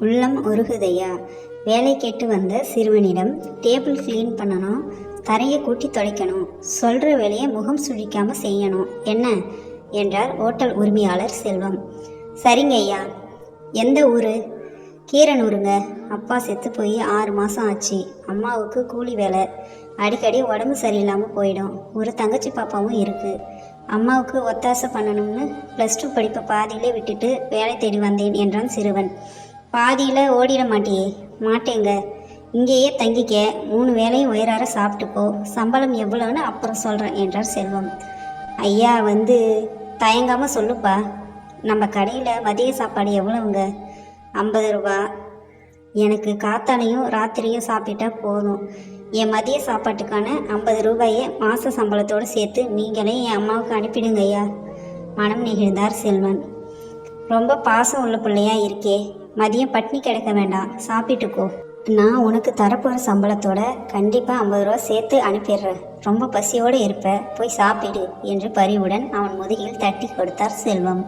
உள்ளம் உருகுதையா. வேலை கேட்டு வந்த சிறுவனிடம் டேபிள் க்ளீன் பண்ணணும், தரையை கூட்டி துடைக்கணும், சொல்கிற வேலையை முகம் சுழிக்காமல் செய்யணும் என்ன என்றார் ஓட்டல் உரிமையாளர் செல்வம். சரிங்க ஐயா. எந்த ஊர்? கீரனூருங்க. அப்பா செத்து போய் 6 மாதம் ஆச்சு. அம்மாவுக்கு கூலி வேலை, அடிக்கடி உடம்பு சரியில்லாமல் போயிடும். ஒரு தங்கச்சி பாப்பாவும் இருக்குது. அம்மாவுக்கு ஒத்தாசை பண்ணணும்னு +2 படிப்பை பாதியிலே விட்டுட்டு வேலை தேடி வந்தேன் என்றான் சிறுவன். பாதியில் ஓடிட மாட்டியே? மாட்டேங்க. இங்கேயே தங்கிக்க, 3 வேளையும் வயிறார சாப்பிட்டுக்கோ, சம்பளம் எவ்வளோன்னு அப்புறம் சொல்கிறேன் என்றார் செல்வம். ஐயா தயங்காமல் சொல்லுப்பா. நம்ம கடையில் மதிய சாப்பாடு எவ்வளவுங்க? 50 ரூபா. எனக்கு காத்தாலையும் ராத்திரியும் சாப்பிட்டா போதும். என் மதிய சாப்பாட்டுக்கான 50 ரூபாயை மாத சம்பளத்தோடு சேர்த்து நீங்களே என் அம்மாவுக்கு அனுப்பிடுங்க ஐயா. மனம் நெகிழ்ந்தார் செல்வன். ரொம்ப பாசம் உள்ள பிள்ளையா இருக்கே, மதியம் பட்னி கிடக்க வேண்டாம், சாப்பிட்டுக்கோ. நான் உனக்கு தரப்போகிற சம்பளத்தோட கண்டிப்பாக 50 ரூபா சேர்த்து அனுப்பிடுறேன். ரொம்ப பசியோடு இருப்ப, போய் சாப்பிடு என்று பரிவுடன் அவன் முதுகில் தட்டி கொடுத்தார் செல்வம்.